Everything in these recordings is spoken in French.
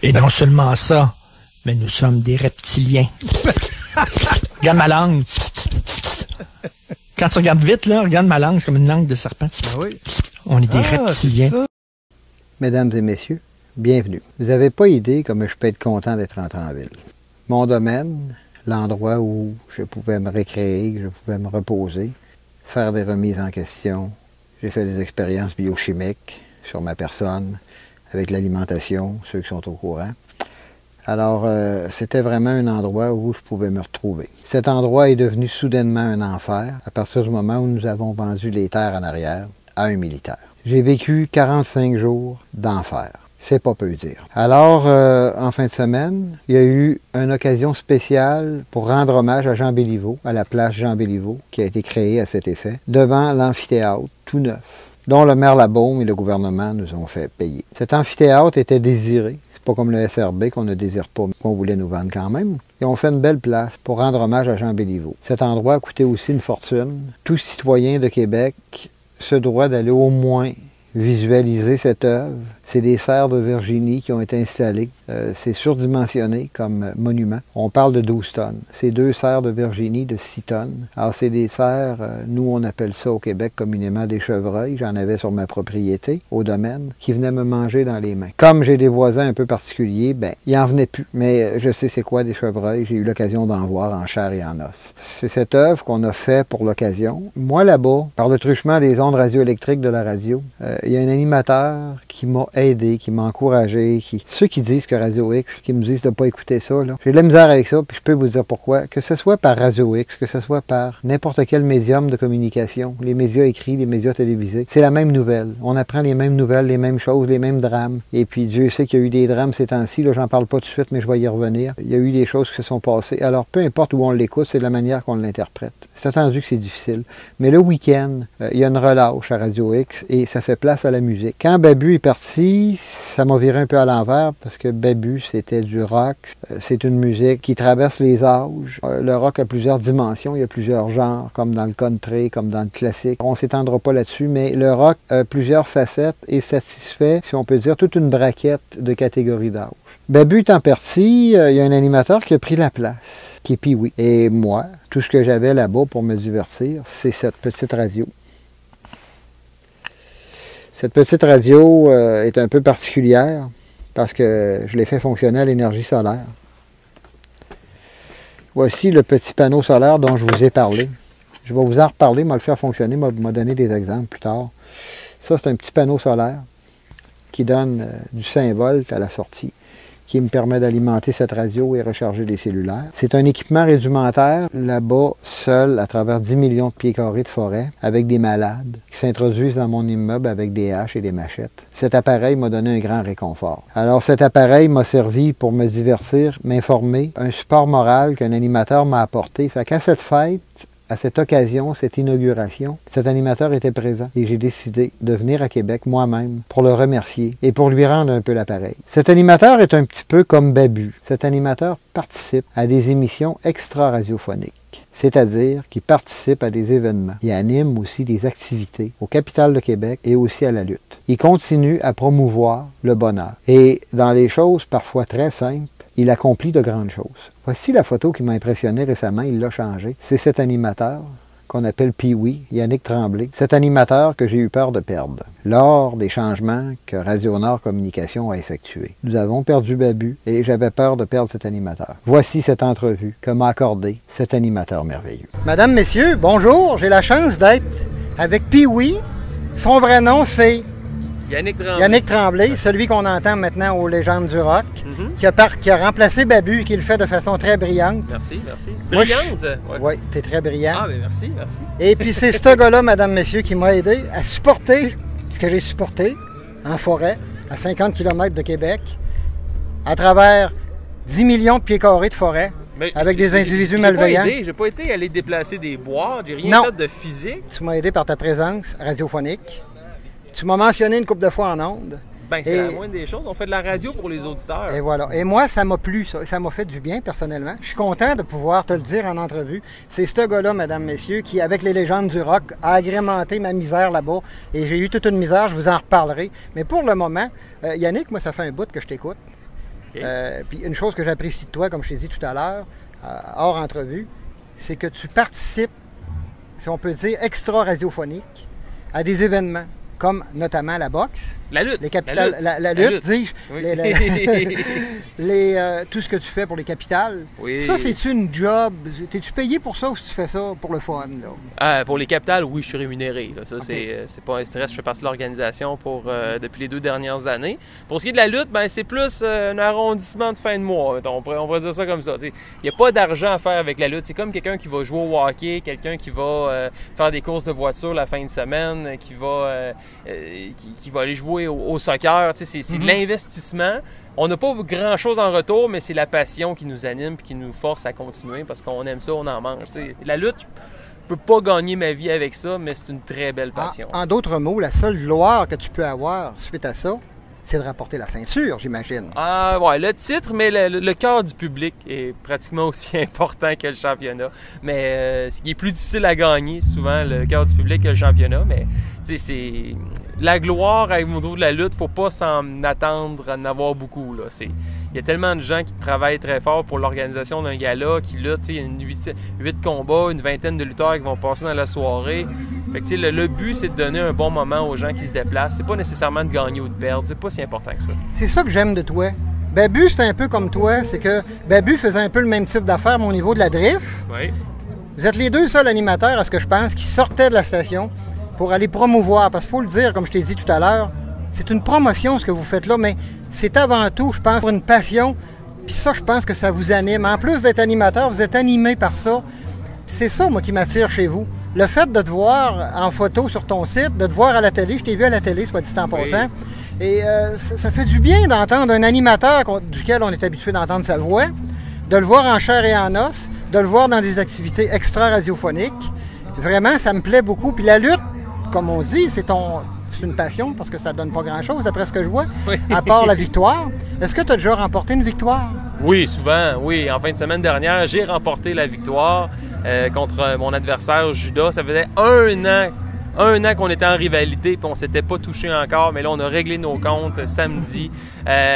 Et non seulement ça, mais nous sommes des reptiliens. Regarde ma langue. Quand tu regardes vite, là, regarde ma langue, c'est comme une langue de serpent. Ah oui. On est des reptiliens. Mesdames et messieurs, bienvenue. Vous n'avez pas idée comme je peux être content d'être rentré en ville. Mon domaine, l'endroit où je pouvais me récréer, je pouvais me reposer, faire des remises en question. J'ai fait des expériences biochimiques sur ma personne, avec l'alimentation, ceux qui sont au courant. Alors, c'était vraiment un endroit où je pouvais me retrouver. Cet endroit est devenu soudainement un enfer à partir du moment où nous avons vendu les terres en arrière à un militaire. J'ai vécu 45 jours d'enfer. C'est pas peu dire. Alors, en fin de semaine, il y a eu une occasion spéciale pour rendre hommage à Jean Béliveau, à la place Jean Béliveau, qui a été créée à cet effet, devant l'amphithéâtre, tout neuf, dont le maire Labaume et le gouvernement nous ont fait payer. Cet amphithéâtre était désiré. C'est pas comme le SRB qu'on ne désire pas, mais qu'on voulait nous vendre quand même. Ils ont fait une belle place pour rendre hommage à Jean Béliveau. Cet endroit a coûté aussi une fortune. Tout citoyen de Québec se doit d'aller au moins visualiser cette œuvre. C'est des serres de Virginie qui ont été installées. C'est surdimensionné comme monument. On parle de 12 tonnes. C'est 2 serres de Virginie de 6 tonnes. Alors, c'est des serres, nous, on appelle ça au Québec communément des chevreuils. J'en avais sur ma propriété, au domaine, qui venaient me manger dans les mains. Comme j'ai des voisins un peu particuliers, ben, il en venait plus. Mais je sais c'est quoi des chevreuils. J'ai eu l'occasion d'en voir en chair et en os. C'est cette œuvre qu'on a fait pour l'occasion. Moi, là-bas, par le truchement des ondes radioélectriques de la radio, il y a un animateur qui m'a aidé, qui m'a encouragé, ceux qui disent que Radio X, qui me disent de ne pas écouter ça, j'ai de la misère avec ça, puis je peux vous dire pourquoi. Que ce soit par Radio X, que ce soit par n'importe quel médium de communication, les médias écrits, les médias télévisés, c'est la même nouvelle. On apprend les mêmes nouvelles, les mêmes choses, les mêmes drames. Et puis Dieu sait qu'il y a eu des drames ces temps-ci, là, j'en parle pas tout de suite, mais je vais y revenir. Il y a eu des choses qui se sont passées. Alors, peu importe où on l'écoute, c'est de la manière qu'on l'interprète. C'est attendu que c'est difficile. Mais le week-end, il y a une relâche à Radio X et ça fait place à la musique. Quand Babu est parti, ça m'a viré un peu à l'envers parce que Babu, c'était du rock. C'est une musique qui traverse les âges. Le rock a plusieurs dimensions, il y a plusieurs genres, comme dans le country, comme dans le classique. On ne s'étendra pas là-dessus, mais le rock a plusieurs facettes et satisfait, si on peut dire, toute une braquette de catégories d'âge. Babu étant parti, il y a un animateur qui a pris la place, qui est Pee-Wee. Et moi, tout ce que j'avais là-bas pour me divertir, c'est cette petite radio. Cette petite radio est un peu particulière parce que je l'ai fait fonctionner à l'énergie solaire. Voici le petit panneau solaire dont je vous ai parlé. Je vais vous en reparler, le faire fonctionner, m'a donné des exemples plus tard. Ça, c'est un petit panneau solaire qui donne du 5 volts à la sortie, qui me permet d'alimenter cette radio et recharger les cellulaires. C'est un équipement rudimentaire, là-bas, seul, à travers 10 millions de pieds carrés de forêt, avec des malades qui s'introduisent dans mon immeuble avec des haches et des machettes. Cet appareil m'a donné un grand réconfort. Alors, cet appareil m'a servi pour me divertir, m'informer, un support moral qu'un animateur m'a apporté. Fait qu'à cette fête, à cette occasion, cette inauguration, cet animateur était présent et j'ai décidé de venir à Québec moi-même pour le remercier et pour lui rendre un peu l'appareil. Cet animateur est un petit peu comme Babu. Cet animateur participe à des émissions extra-radiophoniques, c'est-à-dire qu'il participe à des événements. Il anime aussi des activités au Capitole de Québec et aussi à la lutte. Il continue à promouvoir le bonheur. Et dans les choses parfois très simples, il accomplit de grandes choses. Voici la photo qui m'a impressionné récemment, il l'a changé. C'est cet animateur qu'on appelle Pee-Wee, Yannick Tremblay. Cet animateur que j'ai eu peur de perdre lors des changements que Radio Nord Communication a effectués. Nous avons perdu Babu et j'avais peur de perdre cet animateur. Voici cette entrevue que m'a accordée cet animateur merveilleux. Madame, messieurs, bonjour. J'ai la chance d'être avec Pee-Wee. Son vrai nom, c'est Yannick Tremblay, celui qu'on entend maintenant aux légendes du rock, qui a remplacé Babu et qui le fait de façon très brillante. Merci. Brillante? Oui, tu es très brillant. Ah, bien merci. Et puis c'est ce gars-là, madame, messieurs, qui m'a aidé à supporter ce que j'ai supporté en forêt, à 50 km de Québec, à travers 10 millions de pieds carrés de forêt, avec des individus malveillants. Je n'ai pas été aller déplacer des bois, j'ai rien fait de physique. Tu m'as aidé par ta présence radiophonique. Tu m'as mentionné une couple de fois en ondes. Bien, c'est la moindre des choses. On fait de la radio pour les auditeurs. Et voilà. Et moi, ça m'a plu, ça. Ça m'a fait du bien, personnellement. Je suis content de pouvoir te le dire en entrevue. C'est ce gars-là, mesdames, messieurs, qui, avec les légendes du rock, a agrémenté ma misère là-bas. Et j'ai eu toute une misère, je vous en reparlerai. Mais pour le moment, Yannick, moi, ça fait un bout que je t'écoute. Okay. Puis une chose que j'apprécie de toi, comme je t'ai dit tout à l'heure, hors entrevue, c'est que tu participes, si on peut dire, extra-radiophonique à des événements, comme notamment la boxe. La lutte. Les capitales, la lutte, dis-je. Oui. Tout ce que tu fais pour les capitales. Oui. Ça, c'est-tu une job? T'es-tu payé pour ça ou si tu fais ça pour le fun? Là? Pour les capitales, oui, je suis rémunéré. Là. Ça, Okay. c'est pas un stress. Je fais partie de l'organisation depuis les 2 dernières années. Pour ce qui est de la lutte, ben, c'est plus un arrondissement de fin de mois. On pourrait dire ça comme ça. Il n'y a pas d'argent à faire avec la lutte. C'est comme quelqu'un qui va jouer au hockey, quelqu'un qui va faire des courses de voiture la fin de semaine, qui va aller jouer au soccer. C'est de l'investissement. On n'a pas grand-chose en retour, mais c'est la passion qui nous anime et qui nous force à continuer parce qu'on aime ça, on en mange. La lutte, je peux pas gagner ma vie avec ça, mais c'est une très belle passion. En d'autres mots, la seule gloire que tu peux avoir suite à ça, c'est de rapporter la ceinture, j'imagine. Ah ouais, le titre, mais le cœur du public est pratiquement aussi important que le championnat. Mais ce qui est plus difficile à gagner, souvent, le cœur du public que le championnat. Mais c'est la gloire au niveau de la lutte, faut pas s'en attendre à en avoir beaucoup. Il y a tellement de gens qui travaillent très fort pour l'organisation d'un gala, qui luttent, il y a 8 combats, une vingtaine de lutteurs qui vont passer dans la soirée. Fait que, le but, c'est de donner un bon moment aux gens qui se déplacent. C'est pas nécessairement de gagner ou de perdre. C'est pas si important que ça. C'est ça que j'aime de toi. Babu, c'est un peu comme toi. C'est que Babu faisait un peu le même type d'affaires, mais au niveau de la drift. Oui. Vous êtes les deux seuls animateurs, à ce que je pense, qui sortaient de la station pour aller promouvoir. Parce qu'il faut le dire, comme je t'ai dit tout à l'heure, c'est une promotion ce que vous faites là, mais c'est avant tout, je pense, pour une passion. Puis ça, je pense que ça vous anime. En plus d'être animateur, vous êtes animé par ça. Puis c'est ça, moi, qui m'attire chez vous. Le fait de te voir en photo sur ton site, de te voir à la télé, je t'ai vu à la télé, soit dit en passant, et ça fait du bien d'entendre un animateur duquel on est habitué d'entendre sa voix, de le voir en chair et en os, de le voir dans des activités extra-radiophoniques. Vraiment, ça me plaît beaucoup. Puis la lutte, comme on dit, c'est une passion parce que ça donne pas grand-chose, d'après ce que je vois, à part la victoire. Est-ce que tu as déjà remporté une victoire? Oui, souvent, oui. En fin de semaine dernière, j'ai remporté la victoire contre mon adversaire Judas. Ça faisait un an qu'on était en rivalité puis on s'était pas touché encore, mais là, on a réglé nos comptes samedi.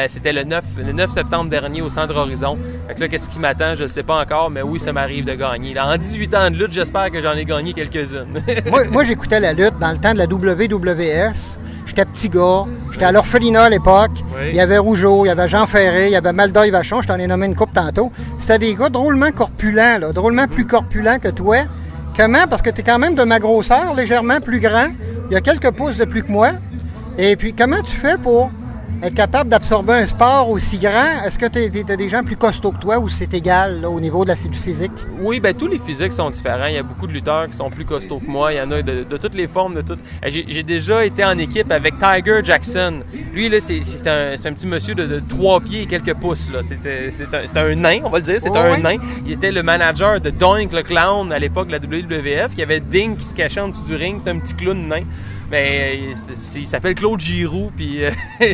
C'était le 9 septembre dernier au Centre Horizon. Fait que là, qu'est-ce qui m'attend? Je ne sais pas encore, mais oui, ça m'arrive de gagner. Là, en 18 ans de lutte, j'espère que j'en ai gagné quelques-unes. moi, j'écoutais la lutte dans le temps de la WWS. J'étais petit gars, j'étais à l'orphelinat à l'époque. Oui. Il y avait Rougeau, il y avait Jean Ferré, il y avait Maldoy Vachon, je t'en ai nommé une couple tantôt. C'était des gars drôlement corpulents, là, drôlement plus corpulents que toi. Comment? Parce que tu es quand même de ma grosseur, légèrement plus grand. Il y a quelques pouces de plus que moi. Et puis, comment tu fais pour être capable d'absorber un sport aussi grand? Est-ce que tu as des gens plus costauds que toi ou c'est égal là, au niveau du physique? Oui, bien, tous les physiques sont différents. Il y a beaucoup de lutteurs qui sont plus costauds que moi. Il y en a de toutes les formes. J'ai déjà été en équipe avec Tiger Jackson. Lui, là, c'est un petit monsieur de 3 pieds et quelques pouces. C'était un nain, on va le dire. C'était un nain. Il était le manager de Doink le Clown à l'époque de la WWF. Il y avait Dink qui se cachait en dessous du ring. C'était un petit clown nain. Mais il s'appelle Claude Giroux, puis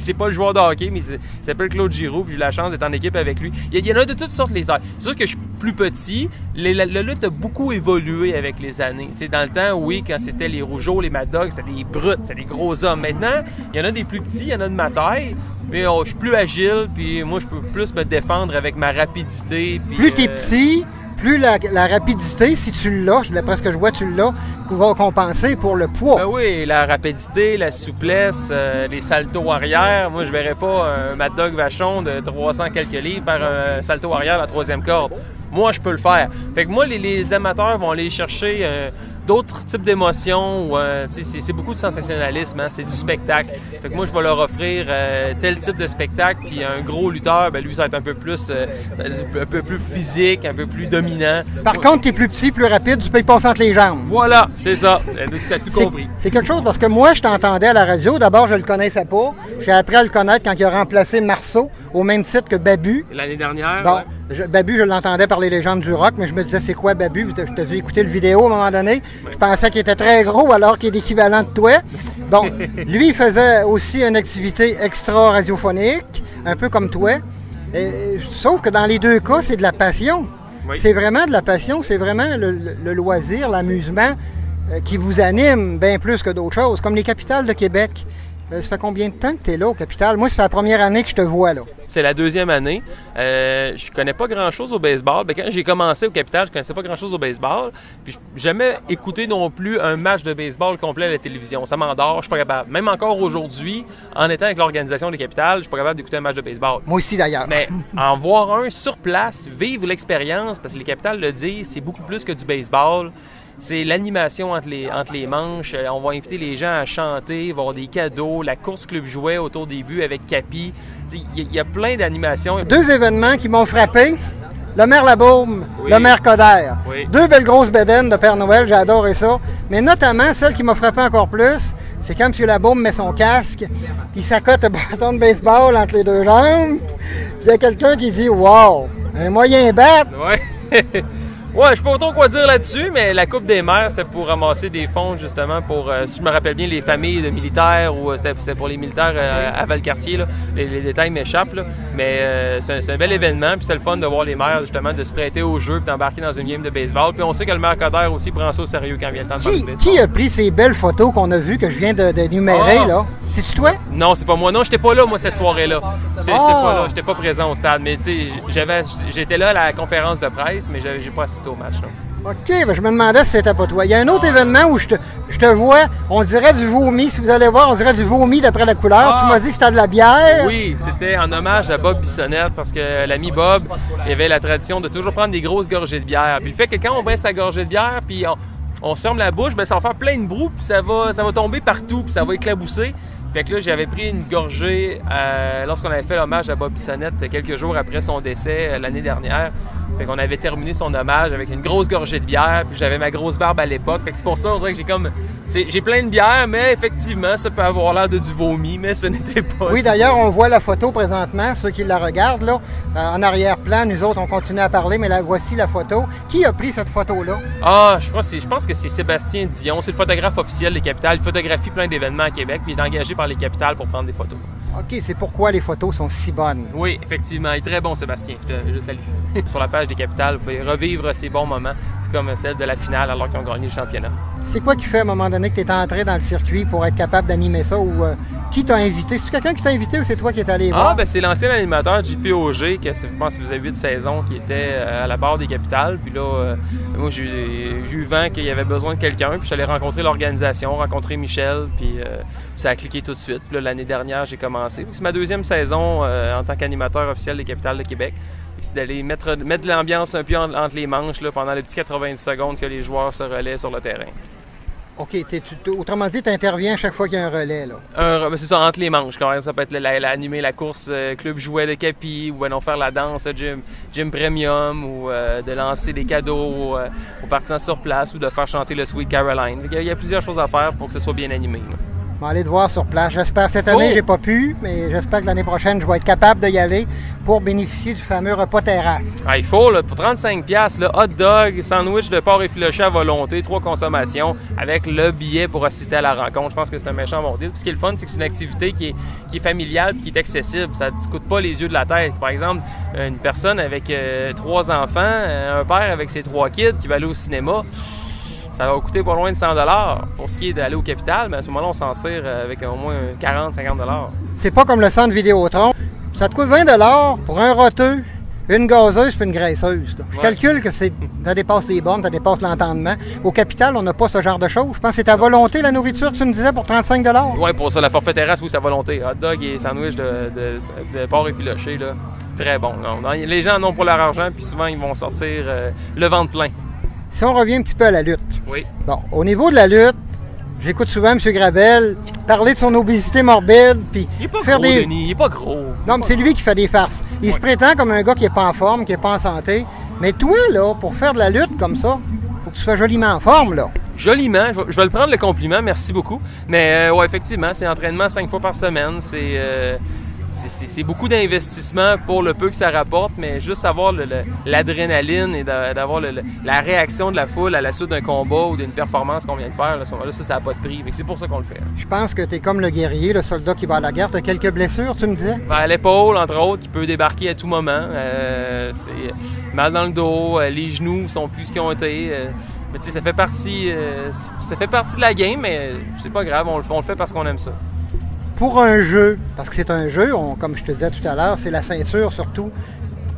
c'est pas le joueur de hockey, mais il s'appelle Claude Giroux, puis j'ai eu la chance d'être en équipe avec lui. Il y en a de toutes sortes les airs. C'est sûr que je suis plus petit, la lutte a beaucoup évolué avec les années. T'sais, dans le temps, oui, quand c'était les Rougeaux, les Mad Dogs, c'était des brutes, c'était des gros hommes. Maintenant, il y en a des plus petits, il y en a de ma taille, mais je suis plus agile, puis moi, je peux plus me défendre avec ma rapidité. Puis, plus t'es petit, plus la rapidité, si tu l'as, d'après ce que je vois, tu l'as, va compenser pour le poids. Ben oui, la rapidité, la souplesse, les saltos arrière. Moi, je verrais pas un Mad Dog Vachon de 300 quelques livres faire un salto arrière à la 3e corde. Moi, je peux le faire. Fait que moi, les amateurs vont aller chercher d'autres types d'émotions. C'est beaucoup de sensationnalisme, hein? C'est du spectacle. Fait que moi, je vais leur offrir tel type de spectacle. Puis un gros lutteur, ben lui, ça va être un peu plus physique, un peu plus dominant. Par contre, tu es plus petit, plus rapide, tu peux y passer entre les jambes. Voilà, c'est ça. Tu as tout compris. C'est quelque chose parce que moi, je t'entendais à la radio. D'abord, je le connaissais pas. J'ai appris à le connaître quand il a remplacé Marceau, au même titre que Babu. L'année dernière. Bon, ouais. Babu, je l'entendais par les légendes du rock, mais je me disais, c'est quoi Babu? Je t'ai vu écouter le vidéo à un moment donné. Je pensais qu'il était très gros alors qu'il est équivalent de toi. Bon, lui, il faisait aussi une activité extra-radiophonique, un peu comme toi. Sauf que dans les deux cas, c'est de la passion. Oui. C'est vraiment de la passion, c'est vraiment le loisir, l'amusement qui vous anime bien plus que d'autres choses. Comme les capitales de Québec. Ça fait combien de temps que tu es là au Capital? Moi, ça fait la première année que je te vois là. C'est la deuxième année. Je connais pas grand-chose au baseball. Quand j'ai commencé au Capital, je connaissais pas grand-chose au baseball. Puis j'ai jamais écouté non plus un match de baseball complet à la télévision. Ça m'endort, je suis pas capable. Même encore aujourd'hui, en étant avec l'organisation du Capital, je suis pas capable d'écouter un match de baseball. Moi aussi d'ailleurs. Mais en voir un sur place, vivre l'expérience, parce que les Capitals le disent, c'est beaucoup plus que du baseball. C'est l'animation entre les manches. On va inviter les gens à chanter, il va y avoir des cadeaux, la course Club Jouet autour des buts avec Capi. Il y a plein d'animations. 2 événements qui m'ont frappé. Le maire Labaume, oui. Le maire Coderre. Oui. 2 belles grosses bédaines de Père Noël, j'ai adoré ça. Mais notamment, celle qui m'a frappé encore plus, c'est quand M. Labaume met son casque, puis s'accote le bâton de baseball entre les 2 jambes. Puis il y a quelqu'un qui dit « Wow, un moyen bat! » Ouais. Ouais, je sais pas trop quoi dire là-dessus, mais la Coupe des maires, c'était pour ramasser des fonds, justement, pour, si je me rappelle bien, les familles de militaires, ou c'était pour les militaires à Valcartier, là. Les détails m'échappent, là. Mais c'est un bel événement, puis c'est le fun de voir les maires, justement, de se prêter au jeu, puis d'embarquer dans une game de baseball. Puis on sait que le maire Coderre aussi prend ça au sérieux quand vient le temps de parler de baseball. Qui a pris ces belles photos qu'on a vues, que je viens d'énumérer, là? C'est-tu toi? Non, c'est pas moi. Non, j'étais pas là, moi, cette soirée-là. J'étais pas là, j'étais pas présent au stade. Mais tu sais, j'étais là à la conférence de presse, mais j'ai pas assisté au match, non. OK, ben je me demandais si c'était pas toi. Il y a un autre événement où je te vois, on dirait du vomi. Si vous allez voir, on dirait du vomi d'après la couleur. Tu m'as dit que c'était de la bière. Oui, c'était en hommage à Bob Bissonnette, parce que l'ami Bob, il avait la tradition de toujours prendre des grosses gorgées de bière. Puis le fait que quand on baisse sa gorgée de bière, puis on se ferme la bouche, ben ça va faire plein de brou, puis ça va tomber partout, puis ça va éclabousser. Fait que là, j'avais pris une gorgée lorsqu'on avait fait l'hommage à Bob Bissonnette quelques jours après son décès l'année dernière. Fait qu'on avait terminé son hommage avec une grosse gorgée de bière, puis j'avais ma grosse barbe à l'époque. Fait que c'est pour ça, on dirait que j'ai plein de bière, mais effectivement, ça peut avoir l'air de du vomi, mais ce n'était pas Oui, d'ailleurs, on voit la photo présentement, ceux qui la regardent, là, en arrière-plan. Nous autres, on continue à parler, mais là, voici la photo. Qui a pris cette photo-là? Ah, je pense que c'est Sébastien Dion. C'est le photographe officiel des Capitals. Il photographie plein d'événements à Québec, puis il est engagé par les Capitals pour prendre des photos. OK, c'est pourquoi les photos sont si bonnes. Oui, effectivement. Il est très bon, Sébastien. Je le salue. Sur la page des Capitals, vous pouvez revivre ces bons moments, comme celle de la finale alors qu'ils ont gagné le championnat. C'est quoi qui fait à un moment donné que tu es entré dans le circuit pour être capable d'animer ça, ou qui t'a invité? C'est quelqu'un qui t'a invité ou c'est toi qui es allé voir? Ah, ben c'est l'ancien animateur JP Auger, que je pense que vous avez 8 saisons, qui était à la barre des Capitals. Puis là, moi, j'ai eu vent qu'il y avait besoin de quelqu'un. Puis je suis allé rencontrer l'organisation, rencontrer Michel, puis ça a cliqué tout de suite. Puis là, l'année dernière, j'ai commencé. C'est ma 2e saison en tant qu'animateur officiel des Capitals de Québec. C'est d'aller mettre de l'ambiance un peu entre les manches là, pendant les petits 90 secondes que les joueurs se relaient sur le terrain. OK. Autrement dit, tu interviens chaque fois qu'il y a un relais, là. C'est ça, entre les manches. Ça peut être animer la course Club Jouet de Capi, ou non faire la danse Gym Premium, ou de lancer des cadeaux aux partisans sur place, ou de faire chanter le Sweet Caroline. Il y a plusieurs choses à faire pour que ce soit bien animé. Là. On va aller te voir sur place. J'espère cette année, j'ai pas pu, mais j'espère que l'année prochaine, je vais être capable d'y aller pour bénéficier du fameux repas terrasse. Ah, il faut, là, pour 35$, là, hot dog, sandwich de porc effiloché à volonté, 3 consommations, avec le billet pour assister à la rencontre. Je pense que c'est un méchant bon deal. Puis ce qui est le fun, c'est que c'est une activité qui est familiale et qui est accessible. Ça ne te coûte pas les yeux de la tête. Par exemple, une personne avec 3 enfants, un père avec ses 3 kids qui va aller au cinéma, ça va coûter pas loin de 100$ pour ce qui est d'aller au Capital, mais à ce moment-là, on s'en tire avec au moins 40-50$. C'est pas comme le centre Vidéotron. Ça te coûte 20$ pour un roteux, une gazeuse puis une graisseuse. Je calcule que ça dépasse les bornes, ça dépasse l'entendement. Au Capital, on n'a pas ce genre de choses. Je pense que c'est à volonté la nourriture, tu me disais, pour 35$. Oui, pour ça, la forfait terrasse, oui, c'est à volonté. Hot dog et sandwich de porc effiloché, là, très bon. Les gens en ont pour leur argent, puis souvent, ils vont sortir le ventre plein. Si on revient un petit peu à la lutte. Oui. Bon, au niveau de la lutte, j'écoute souvent M. Gravel parler de son obésité morbide, puis il est pas faire gros, des... Denis, il est pas gros. Non, mais c'est lui qui fait des farces. Il se prétend comme un gars qui est pas en forme, qui est pas en santé. Mais toi, là, pour faire de la lutte comme ça, faut que tu sois joliment en forme, là. Joliment, je vais le prendre le compliment, merci beaucoup. Mais ouais, effectivement, c'est entraînement 5 fois par semaine, c'est beaucoup d'investissement pour le peu que ça rapporte, mais juste avoir l'adrénaline et d'avoir la réaction de la foule à la suite d'un combat ou d'une performance qu'on vient de faire, à ce moment-là, ça n'a pas de prix. C'est pour ça qu'on le fait. Je pense que tu es comme le guerrier, le soldat qui va à la guerre. Tu as quelques blessures, tu me disais? À l'épaule, entre autres, qui peut débarquer à tout moment. C'est mal dans le dos, les genoux sont plus ce qu'ils ont été. Mais tu sais, ça fait partie de la game, mais c'est pas grave, on le fait parce qu'on aime ça. pour un jeu, parce que c'est un jeu, comme je te disais tout à l'heure, c'est la ceinture surtout,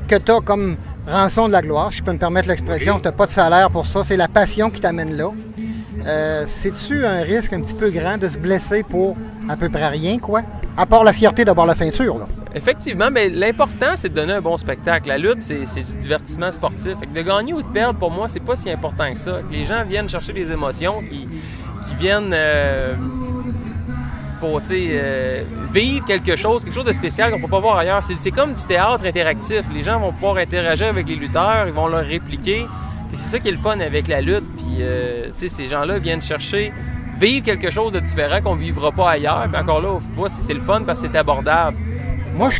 que tu as comme rançon de la gloire, si je peux me permettre l'expression, tu n'as pas de salaire pour ça, c'est la passion qui t'amène là. C'est-tu un risque un petit peu grand de se blesser pour à peu près rien, quoi? À part la fierté d'avoir la ceinture, là. Effectivement, mais l'important, c'est de donner un bon spectacle. La lutte, c'est du divertissement sportif. Fait que de gagner ou de perdre, pour moi, c'est pas si important que ça. Que les gens viennent chercher des émotions, qui viennent pour vivre quelque chose de spécial qu'on peut pas voir ailleurs. C'est comme du théâtre interactif. Les gens vont pouvoir interagir avec les lutteurs, ils vont leur répliquer. Puis c'est ça qui est le fun avec la lutte. Puis ces gens-là viennent chercher vivre quelque chose de différent qu'on ne vivra pas ailleurs. Puis encore là, c'est le fun parce que c'est abordable. Moi, je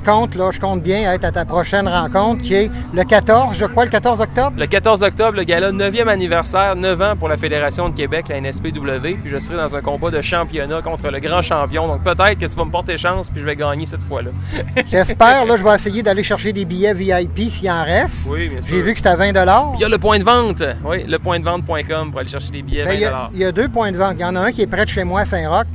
compte bien être à ta prochaine rencontre qui est le 14, je crois, le 14 octobre. Le 14 octobre, le gala 9e anniversaire, 9 ans pour la Fédération de Québec, la NSPW. Puis je serai dans un combat de championnat contre le grand champion. Donc peut-être que tu vas me porter chance puis je vais gagner cette fois-là. J'espère. Là, je vais essayer d'aller chercher des billets VIP s'il en reste. Oui, bien sûr. J'ai vu que c'était à 20 $. Puis il y a le point de vente. Oui, lepointdevente.com pour aller chercher des billets à 20 $. Il y a 2 points de vente. Il y en a un qui est près de chez moi à Saint-Roch.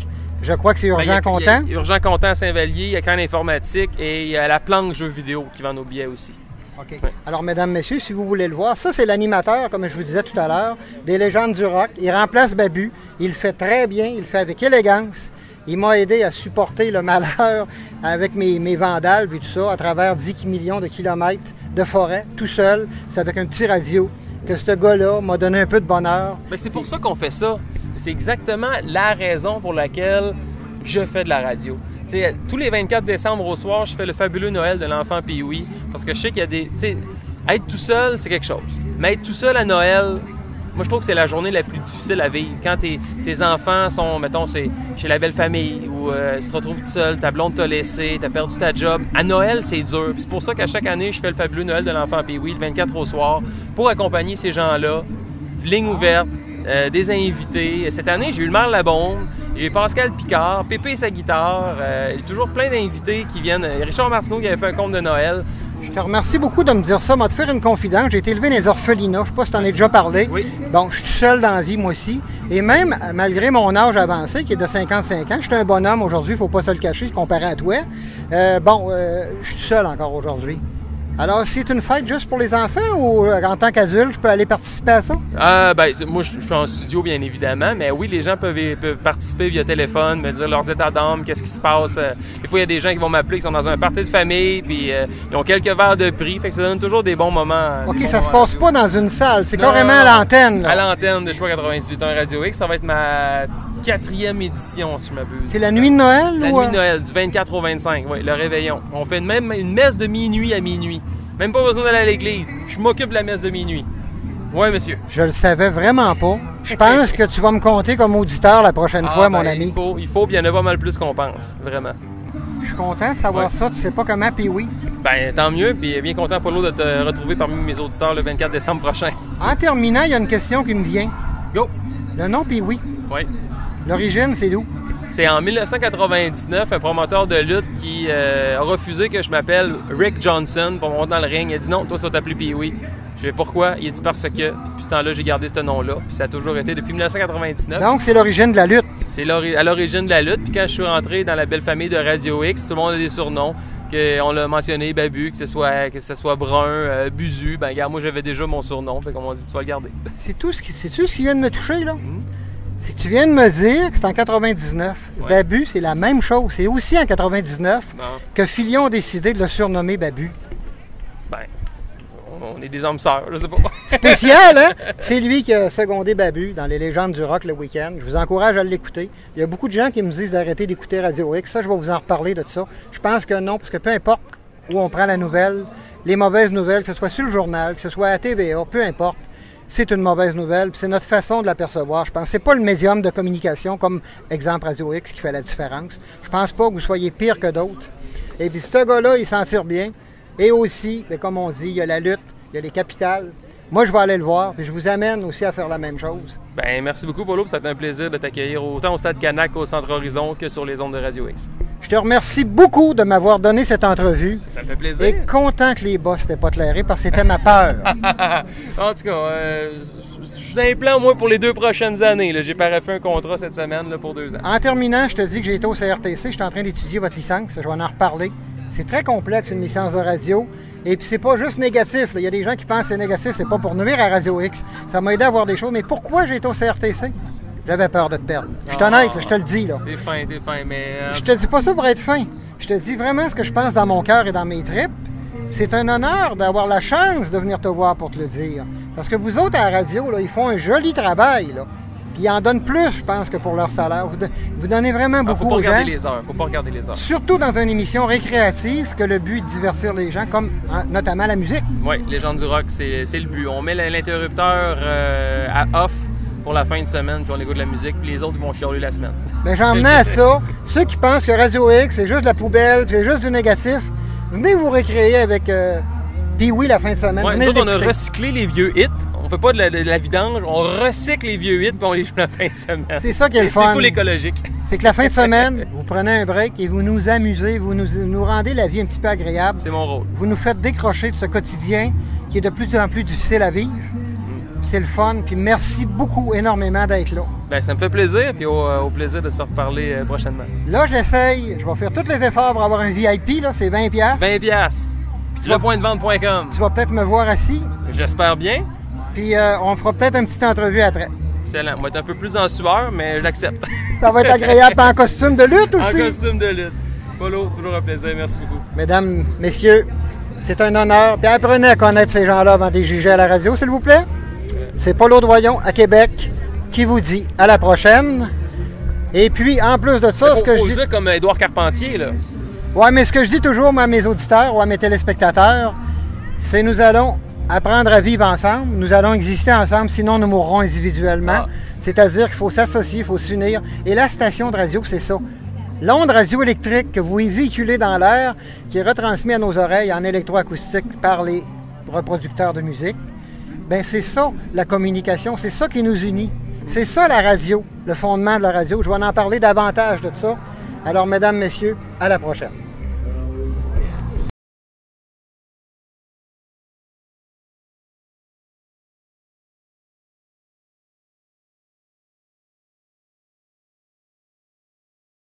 Je crois que c'est Urgent Content. Urgent Content à Saint-Vallier, il y a Can Informatique et il y a la planque jeux vidéo qui vend nos billets aussi. OK. Ouais. Alors, mesdames, messieurs, si vous voulez le voir, ça, c'est l'animateur, comme je vous disais tout à l'heure, des légendes du rock. Il remplace Babu. Il le fait très bien. Il le fait avec élégance. Il m'a aidé à supporter le malheur avec mes vandales et tout ça à travers 10 millions de kilomètres de forêt, tout seul. C'est avec un petit radio que ce gars-là m'a donné un peu de bonheur. Mais c'est pour ça qu'on fait ça. C'est exactement la raison pour laquelle je fais de la radio. T'sais, tous les 24 décembre au soir, je fais le fabuleux Noël de l'enfant Pee-Wee parce que je sais qu'il y a des... Être tout seul, c'est quelque chose. Mais être tout seul à Noël, moi, je trouve que c'est la journée la plus difficile à vivre. Quand tes enfants sont, mettons, c'est chez la belle famille ou tu te retrouves tout seul, ta blonde t'a laissé, t'as perdu ta job. À Noël, c'est dur. Puis c'est pour ça qu'à chaque année, je fais le fabuleux Noël de l'enfant Pee-Wee, le 24 au soir, pour accompagner ces gens-là. Ligne ouverte, des invités. Cette année, j'ai eu le maire Labombe, j'ai Pascal Picard, Pépé et sa guitare. J'ai toujours plein d'invités qui viennent. Richard Martineau qui avait fait un conte de Noël. Je te remercie beaucoup de me dire ça. Moi, te faire une confidence. J'ai été élevé dans les orphelinats. Je ne sais pas si tu en as déjà parlé. Oui. Bon, je suis tout seul dans la vie, moi aussi. Et même, malgré mon âge avancé, qui est de 55 ans, je suis un bonhomme aujourd'hui, il ne faut pas se le cacher, comparé à toi. Je suis tout seul encore aujourd'hui. Alors, c'est une fête juste pour les enfants ou en tant qu'adulte, je peux aller participer à ça? Moi, je suis en studio, bien évidemment, mais oui, les gens peuvent participer via téléphone, me dire leurs états d'âme, qu'est-ce qui se passe. Des fois, il y a des gens qui vont m'appeler, qui sont dans un party de famille, puis ils ont quelques verres de prix, fait que ça donne toujours des bons moments. OK, ça se passe pas dans une salle, c'est carrément à l'antenne. À l'antenne de Choix 98.1 Radio X, ça va être ma 4e édition, si je m'abuse. C'est la nuit de Noël? La nuit de Noël, du 24 au 25, oui, le réveillon. On fait une messe de minuit à minuit. Même pas besoin d'aller à l'église. Je m'occupe de la messe de minuit. Oui, monsieur. Je le savais vraiment pas. Je pense que tu vas me compter comme auditeur la prochaine fois, mon ami. Il faut, puis il y en a pas mal plus qu'on pense, vraiment. Je suis content de savoir ça. Tu sais pas comment Pee-Wee? Tant mieux, puis bien content, Paulo, de te retrouver parmi mes auditeurs le 24 décembre prochain. En terminant, il y a une question qui me vient. Go! Le nom Pee-Wee. Oui. L'origine, c'est d'où? C'est en 1999, un promoteur de lutte qui a refusé que je m'appelle Rick Johnson pour monter dans le ring. Il a dit non, toi, ça va t'appeler Pee-Wee. Je sais pourquoi. Il a dit parce que. Puis depuis ce temps-là, j'ai gardé ce nom-là. Puis ça a toujours été depuis 1999. Donc, c'est l'origine de la lutte. C'est à l'origine de la lutte. Puis quand je suis rentré dans la belle famille de Radio X, tout le monde a des surnoms. On l'a mentionné, Babu, que ce soit Brun, Buzu. Regarde, moi, j'avais déjà mon surnom. Fait qu'on m'a dit, tu vas le garder. C'est tout ce qui vient de me toucher, là? C'est que tu viens de me dire que c'est en 99. Ouais. Babu, c'est la même chose. C'est aussi en 99 que Filion a décidé de le surnommer Babu. On est des hommes sœurs, je sais pas. Spécial, hein? C'est lui qui a secondé Babu dans les légendes du rock le week-end. Je vous encourage à l'écouter. Il y a beaucoup de gens qui me disent d'arrêter d'écouter Radio X. Ça, je vais vous en reparler de ça. Je pense que non, parce que peu importe où on prend la nouvelle, les mauvaises nouvelles, que ce soit sur le journal, que ce soit à TVA, peu importe, c'est une mauvaise nouvelle, puis c'est notre façon de l'apercevoir. Je pense que c'est pas le médium de communication, comme exemple Radio X, qui fait la différence. Je pense pas que vous soyez pire que d'autres. Et puis ce gars-là, il s'en tire bien. Et aussi, comme on dit, il y a la lutte, il y a les capitales. Moi, je vais aller le voir, puis je vous amène aussi à faire la même chose. Merci beaucoup, Paulo, ça a été un plaisir de t'accueillir autant au Stade Canac qu'au Centre Horizon que sur les ondes de Radio X. Je te remercie beaucoup de m'avoir donné cette entrevue. Ça me fait plaisir. Et content que les boss n'étaient pas clairés parce que c'était ma peur. En tout cas, je suis dans les plans, moi, pour les 2 prochaines années. J'ai paraffé un contrat cette semaine là, pour 2 ans. En terminant, je te dis que j'ai été au CRTC. Je suis en train d'étudier votre licence. Je vais en reparler. C'est très complexe, une licence de radio. Et puis, c'est pas juste négatif. Il y a des gens qui pensent que c'est négatif. C'est pas pour nuire à Radio X. Ça m'a aidé à voir des choses. Mais pourquoi j'ai été au CRTC? J'avais peur de te perdre. Je suis honnête, là, je te le dis. Là. T'es fin, mais... Je te dis pas ça pour être fin. Je te dis vraiment ce que je pense dans mon cœur et dans mes tripes. C'est un honneur d'avoir la chance de venir te voir pour te le dire. Parce que vous autres, à la radio, là, ils font un joli travail. Là. Puis ils en donnent plus, je pense, que pour leur salaire. Vous donnez vraiment beaucoup aux gens. Faut pas regarder les heures. Faut pas regarder les heures. Surtout dans une émission récréative que le but est de divertir les gens, comme notamment la musique. Oui, les gens du rock, c'est le but. On met l'interrupteur à off pour la fin de semaine, puis on écoute de la musique, puis les autres vont chialer la semaine. Bien, j'en venais à ça. Ceux qui pensent que Radio X, c'est juste de la poubelle, c'est juste du négatif, venez vous récréer avec Pee-Wee la fin de semaine. Ouais, nous autres, on a recyclé les vieux hits. On fait pas de la vidange, on recycle les vieux hits, puis on les joue la fin de semaine. C'est ça qui est le fun. C'est cool écologique. C'est que la fin de semaine, vous prenez un break et vous nous amusez, vous nous rendez la vie un petit peu agréable. C'est mon rôle. Vous nous faites décrocher de ce quotidien qui est de plus en plus difficile à vivre. C'est le fun, puis merci beaucoup, énormément d'être là. Bien, ça me fait plaisir, puis au plaisir de se reparler prochainement. Là, j'essaye, je vais faire tous les efforts pour avoir un VIP, là, c'est 20$. 20$. Puis lepointdevente.com. Tu vas peut-être me voir assis. J'espère bien. Puis on fera peut-être une petite entrevue après. Excellent. On va être un peu plus en sueur, mais je l'accepte. Ça va être agréable en costume de lutte aussi. En costume de lutte. Polo, toujours un plaisir. Merci beaucoup. Mesdames, messieurs, c'est un honneur. Puis apprenez à connaître ces gens-là avant de les juger à la radio, s'il vous plaît. C'est Polo Doyon à Québec qui vous dit à la prochaine. Et puis, en plus de ça, ce que je dis... dire comme Édouard Carpentier, là. Ouais, mais ce que je dis toujours, moi, à mes auditeurs ou à mes téléspectateurs, c'est nous allons apprendre à vivre ensemble, nous allons exister ensemble, sinon nous mourrons individuellement. C'est-à-dire qu'il faut s'associer, il faut s'unir. Et la station de radio, c'est ça. L'onde radioélectrique que vous véhiculez dans l'air, qui est retransmise à nos oreilles en électroacoustique par les reproducteurs de musique, bien, c'est ça, la communication, c'est ça qui nous unit. C'est ça, la radio, le fondement de la radio. Je vais en parler davantage de ça. Alors, mesdames, messieurs, à la prochaine.